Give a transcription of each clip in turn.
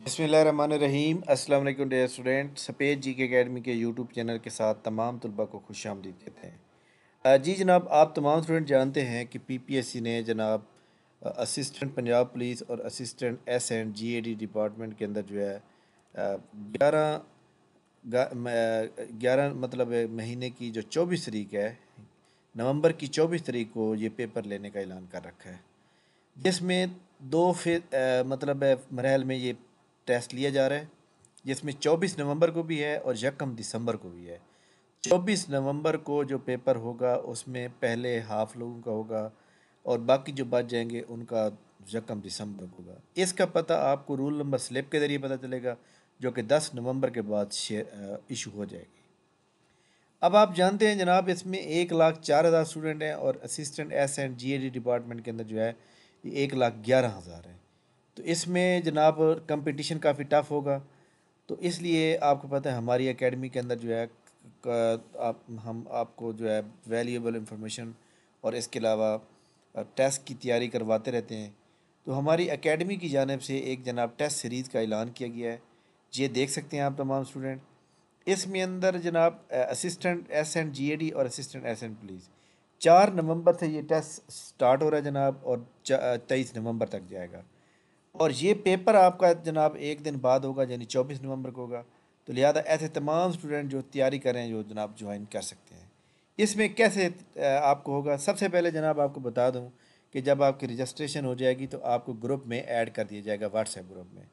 बिस्मिल्लाहिर्रहमानिर्रहीम। अस्सलाम वालेकुम डियर स्टूडेंट। सफ़ेद जी के अकेडमी के यूट्यूब चैनल के साथ तमाम तलबा को खुशामदीद कहते हैं। जी जनाब, आप तमाम स्टूडेंट जानते हैं कि पीपीएससी ने जनाब असिस्टेंट पंजाब पुलिस और assistant S and GAD department के अंदर जो है 11 मतलब महीने की जो 24 तारीख है, नवंबर की 24 तारीख को ये पेपर लेने का ऐलान कर रखा है, जिसमें मतलब मरहल में ये टेस्ट लिया जा रहा है, जिसमें 24 नवंबर को भी है और 1 दिसंबर को भी है। 24 नवंबर को जो पेपर होगा उसमें पहले हाफ लोगों का होगा और बाकी जो बच जाएंगे उनका 1 दिसंबर को होगा। इसका पता आपको रूल नंबर स्लिप के ज़रिए पता चलेगा, जो कि 10 नवंबर के बाद इशू हो जाएगी। अब आप जानते हैं जनाब, इसमें 1,04,000 स्टूडेंट हैं और assistant S and GAD department के अंदर जो है ये 1,11,000 है। तो इसमें जनाब कंपटीशन काफ़ी टफ होगा। तो इसलिए आपको पता है हमारी एकेडमी के अंदर जो है हम आपको जो है वैल्यूएबल इंफॉर्मेशन और इसके अलावा टेस्ट की तैयारी करवाते रहते हैं। तो हमारी एकेडमी की जानिब से एक जनाब टेस्ट सीरीज़ का ऐलान किया गया है, ये देख सकते हैं आप तमाम स्टूडेंट। इसमें अंदर जनाब असिस्टेंट एस एंड जीएडी और असिस्टेंट एस एंड पुलिस 4 नवंबर से ये टेस्ट स्टार्ट हो रहा है जनाब, और 23 नवंबर तक जाएगा। और ये पेपर आपका जनाब एक दिन बाद होगा, यानी 24 नवंबर को होगा। तो लिहाजा ऐसे तमाम स्टूडेंट जो तैयारी करें जो जनाब ज्वाइन कर सकते हैं। इसमें कैसे आपको होगा, सबसे पहले जनाब आपको बता दूं कि जब आपकी रजिस्ट्रेशन हो जाएगी तो आपको ग्रुप में ऐड कर दिया जाएगा, व्हाट्सएप ग्रुप में।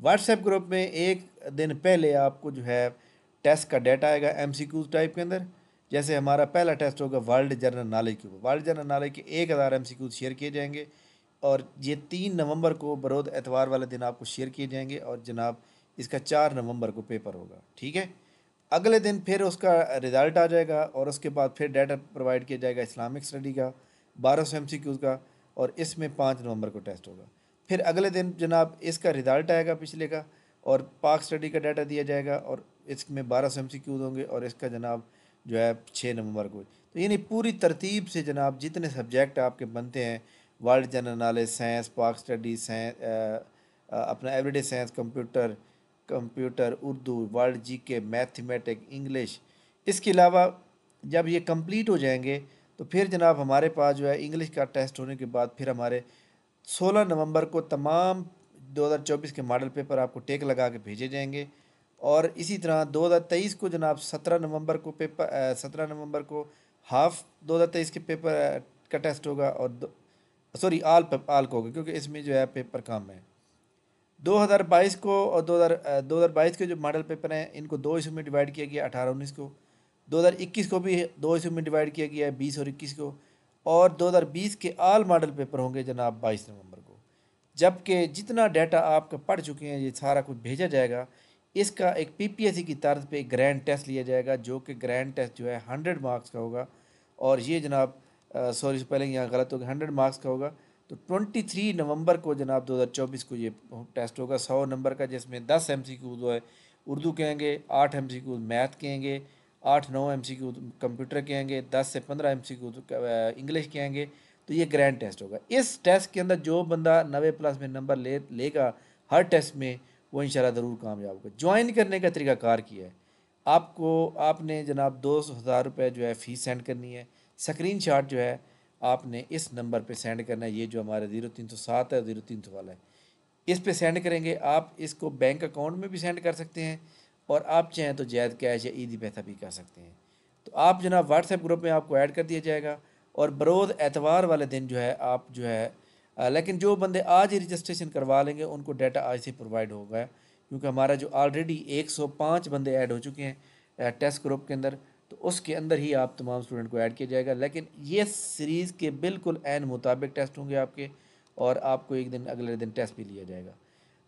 व्हाट्सएप ग्रुप में एक दिन पहले आपको जो है टेस्ट का डाटा आएगा एमसीक्यूज टाइप के अंदर। जैसे हमारा पहला टेस्ट होगा वर्ल्ड जनरल नॉलेज के ऊपर। वर्ल्ड जनरल नॉलेज के 1,000 एमसीक्यूज शेयर किए जाएंगे और ये 3 नवंबर को बरोद एतवार वाले दिन आपको शेयर किए जाएंगे, और जनाब इसका 4 नवंबर को पेपर होगा। ठीक है, अगले दिन फिर उसका रिज़ल्ट आ जाएगा और उसके बाद फिर डाटा प्रोवाइड किया जाएगा इस्लामिक स्टडी का 1200 MCQs का, और इसमें 5 नवंबर को टेस्ट होगा। फिर अगले दिन जनाब इसका रिज़ल्ट आएगा पिछले का, और पाक स्टडी का डाटा दिया जाएगा और इसमें 1200 MCQs होंगे, और इसका जनाब जो है 6 नवंबर को। तो यानी पूरी तरतीब से जनाब जितने सब्जेक्ट आपके बनते हैं, वर्ल्ड जनरल नॉलेज, साइंस, पाक स्टडी, साइंस, अपना everyday science, computer computer Urdu, world GK, mathematic, English, इसके अलावा जब ये कंप्लीट हो जाएंगे तो फिर जनाब हमारे पास जो है इंग्लिश का टेस्ट होने के बाद फिर हमारे 16 नवंबर को तमाम 2024 के मॉडल पेपर आपको टेक लगा के भेजे जाएंगे। और इसी तरह 2023 को जनाब 17 नवंबर को हाफ 2023 के पेपर का टेस्ट होगा, और सॉरी आल को होगा, क्योंकि इसमें जो है पेपर कम है। 2022 को और 2022 के जो मॉडल पेपर हैं इनको दो हिस्सों में डिवाइड किया गया, 18-19 को। 2021 को भी दो हिस्सों में डिवाइड किया गया है, 20 और 21 को। और 2020 के आल मॉडल पेपर होंगे जनाब 22 नवंबर को। जबकि जितना डाटा आपका पढ़ चुके हैं ये सारा कुछ भेजा जाएगा। इसका एक पीपीएससी की तर्ज पे एक ग्रैंड टेस्ट लिया जाएगा, जो कि ग्रैंड टेस्ट जो है 100 मार्क्स का होगा। और ये जनाब सॉरी पहले यहाँ गलत हो गया, 100 मार्क्स का होगा। तो 23 नवंबर को जनाब 2024 को ये टेस्ट होगा 100 नंबर का, जिसमें 10 MCQs है उर्दू के आएंगे, 8 MCQs मैथ के आएंगे, 8-9 MCQs कंप्यूटर के आएंगे, 10 से 15 MCQs इंग्लिश के आएंगे। तो ये ग्रैंड टेस्ट होगा। इस टेस्ट के अंदर जो बंदा 90+ में नंबर लेगा हर टेस्ट में, वो इंशाल्लाह ज़रूर कामयाब होगा। ज्वाइन करने का तरीकाकार किया है आपको। आपने जनाब 2,000 रुपये जो है फ़ीस सेंड करनी है। स्क्रीन शॉट जो है आपने इस नंबर पे सेंड करना है, ये जो हमारे 0307 है, 0300 वाला है, इस पे सेंड करेंगे। आप इसको बैंक अकाउंट में भी सेंड कर सकते हैं, और आप चाहें तो जैद कैश या ईदी पैसा भी कर सकते हैं। तो आप जनाब व्हाट्सएप ग्रुप में आपको ऐड कर दिया जाएगा, और बरोज़ एतवार वाले दिन जो है आप जो है लेकिन जो बंदे आज ही रजिस्ट्रेशन करवा लेंगे उनको डाटा आज से प्रोवाइड होगा, क्योंकि हमारा जो ऑलरेडी 105 बंदे ऐड हो चुके हैं टेस्ट ग्रुप के अंदर। तो उसके अंदर ही आप तमाम स्टूडेंट को ऐड किया जाएगा। लेकिन ये सीरीज़ के बिल्कुल ऐन मुताबिक टेस्ट होंगे आपके, और आपको एक दिन अगले दिन टेस्ट भी लिया जाएगा।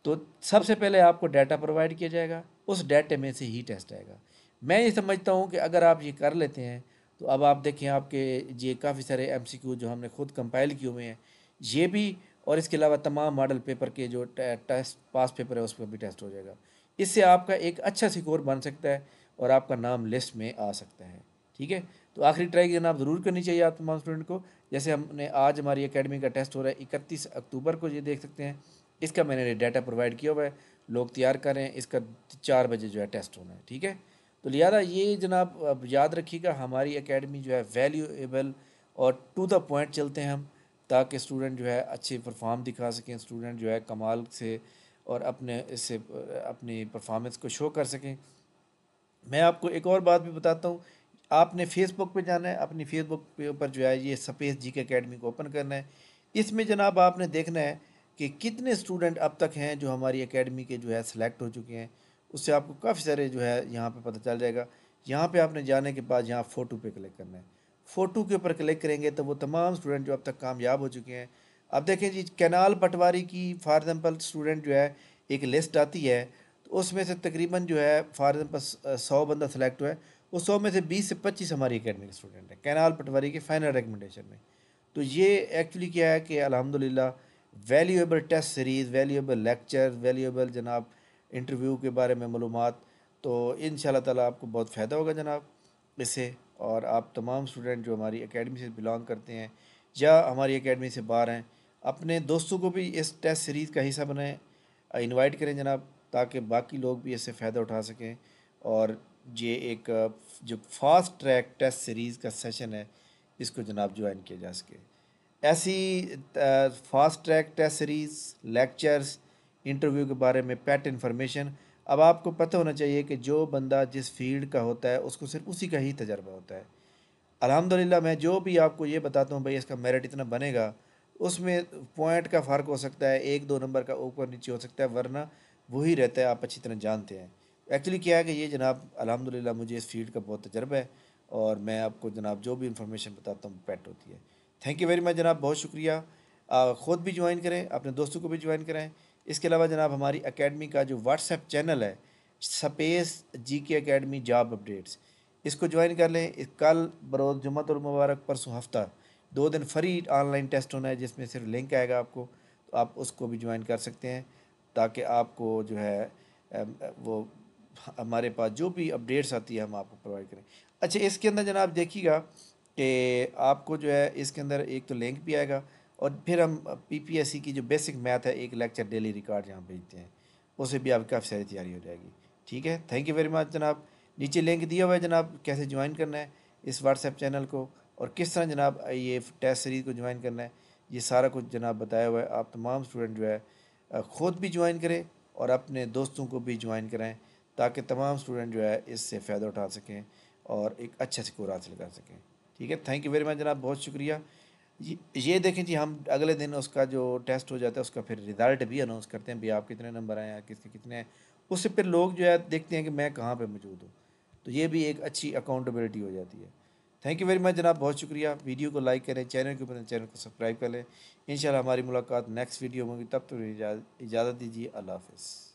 तो सबसे पहले आपको डाटा प्रोवाइड किया जाएगा, उस डाटे में से ही टेस्ट आएगा। मैं ये समझता हूँ कि अगर आप ये कर लेते हैं तो अब आप देखें आपके ये काफ़ी सारे एमसीक्यू जो हमने खुद कंपाइल किए हुए हैं ये भी, और इसके अलावा तमाम मॉडल पेपर के जो टेस्ट पास पेपर है उस पर भी टेस्ट हो जाएगा। इससे आपका एक अच्छा स्कोर बन सकता है और आपका नाम लिस्ट में आ सकता है। ठीक है, तो आखिरी ट्राई जनाब ज़रूर करनी चाहिए आप तमाम स्टूडेंट को। जैसे हमने आज हमारी एकेडमी का टेस्ट हो रहा है 31 अक्टूबर को, ये देख सकते हैं इसका मैंने डाटा प्रोवाइड किया हुआ है, लोग तैयार कर रहे हैं, इसका 4 बजे जो है टेस्ट होना है, ठीक है। तो लिहाजा ये जनाब अब याद रखिएगा, हमारी एकेडमी जो है वैल्यूएबल और टू द पॉइंट चलते हैं हम, ताकि स्टूडेंट जो है अच्छे परफॉर्म दिखा सकें, स्टूडेंट जो है कमाल से और अपने इससे अपनी परफॉर्मेंस को शो कर सकें। मैं आपको एक और बात भी बताता हूँ, आपने फेसबुक पे जाना है, अपनी फेसबुक पे ऊपर जो है ये स्पेस जी के अकेडमी को ओपन करना है। इसमें जनाब आपने देखना है कि कितने स्टूडेंट अब तक हैं जो हमारी एकेडमी के जो है सिलेक्ट हो चुके हैं। उससे आपको काफ़ी सारे जो है यहाँ पे पता चल जाएगा। यहाँ पे आपने जाने के बाद यहाँ फ़ोटो पे क्लिक करना है। फ़ोटो के ऊपर क्लिक करेंगे तो वो तमाम स्टूडेंट जो अब तक कामयाब हो चुके हैं। अब देखें जी, कैनाल पटवारी की फॉर एग्ज़ाम्पल स्टूडेंट जो है एक लिस्ट आती है, तो उसमें से तकरीबन जो है फॉर एग्जाम्पल 100 बंदा सेलेक्ट हुआ है, उस 100 में से 20 से 25 हमारी एकेडमी के स्टूडेंट हैं कैनाल पटवारी के फाइनल रिकमेंडेशन में। तो ये एक्चुअली क्या है कि अल्हम्दुलिल्लाह valuable test series, valuable lecture, valuable जनाब इंटरव्यू के बारे में मालूमात, तो इंशाल्लाह ताला आपको बहुत फ़ायदा होगा जनाब इससे। और आप तमाम स्टूडेंट जो हमारी एकेडमी से बिलोंग करते हैं या हमारी एकेडमी से बाहर हैं, अपने दोस्तों को भी इस टेस्ट सीरीज़ का हिस्सा बनाएं, इनवाइट करें जनाब, ताकि बाकी लोग भी इससे फ़ायदा उठा सकें। और ये एक जो फास्ट ट्रैक टेस्ट सीरीज़ का सेशन है, इसको जनाब ज्वाइन किया जा सके। ऐसी fast track test series, lectures, interview के बारे में पेट इन्फॉर्मेशन, अब आपको पता होना चाहिए कि जो बंदा जिस फील्ड का होता है उसको सिर्फ उसी का ही तजर्बा होता है। अल्हम्दुलिल्लाह मैं जो भी आपको ये बताता हूँ भाई इसका मेरिट इतना बनेगा, उसमें पॉइंट का फ़र्क हो सकता है, 1-2 नंबर का ऊपर नीचे हो सकता है, वरना वही रहता है, आप अच्छी तरह जानते हैं। एक्चुअली क्या है कि ये जनाब अल्हम्दुलिल्लाह मुझे इस फील्ड का बहुत तजर्बा है, और मैं आपको जनाब जो भी इंफॉर्मेशन बताता हूँ पेट होती है। थैंक यू वेरी मच जनाब, बहुत शुक्रिया। ख़ुद भी ज्वाइन करें, अपने दोस्तों को भी ज्वाइन कराएँ। इसके अलावा जनाब हमारी एकेडमी का जो व्हाट्सएप चैनल है, स्पेस जी के अकेडमी जॉब अपडेट्स, इसको ज्वाइन कर लें। कल बरोज़ जुम्मतुल मुबारक, परसों हफ्ता 2 दिन फ्री ऑनलाइन टेस्ट होना है, जिसमें सिर्फ लिंक आएगा आपको, तो आप उसको भी ज्वाइन कर सकते हैं, ताकि आपको जो है वो हमारे पास जो भी अपडेट्स आती है हम आपको प्रोवाइड करें। अच्छा, इसके अंदर जनाब देखिएगा कि आपको जो है इसके अंदर एक तो लिंक भी आएगा, और फिर हम पीपीएससी की जो बेसिक मैथ है, एक लेक्चर डेली रिकॉर्ड यहाँ भेजते हैं, उससे भी आपकी काफ़ी सारी तैयारी हो जाएगी। ठीक है, थैंक यू वेरी मच जनाब। नीचे लिंक दिया हुआ है जनाब, कैसे ज्वाइन करना है इस व्हाट्सएप चैनल को, और किस तरह जनाब ये टेस्ट सीरीज़ को ज्वाइन करना है, ये सारा कुछ जनाब बताया हुआ है। आप तमाम स्टूडेंट जो है ख़ुद भी ज्वाइन करें और अपने दोस्तों को भी ज्वाइन कराएं, ताकि तमाम स्टूडेंट जो है इससे फ़ायदा उठा सकें और एक अच्छा स्कोर हासिल कर सकें। ठीक है, थैंक यू वेरी मच जनाब, बहुत शुक्रिया। ये देखें जी, हम अगले दिन उसका जो टेस्ट हो जाता है उसका फिर रिज़ल्ट भी अनाउंस करते हैं, भाई आप कितने नंबर आए हैं, किसके कितने हैं। उससे फिर लोग जो है देखते हैं कि मैं कहाँ पे मौजूद हूँ, तो ये भी एक अच्छी अकाउंटेबिलिटी हो जाती है। थैंक यू वेरी मच जनाब, बहुत शुक्रिया। वीडियो को लाइक करें, चैनल के ऊपर चैनल को सब्सक्राइब कर लें। इंशाल्लाह हमारी मुलाकात नेक्स्ट वीडियो में होगी, तब तो इजाज़त दीजिए, अल्लाह हाफ़िज़।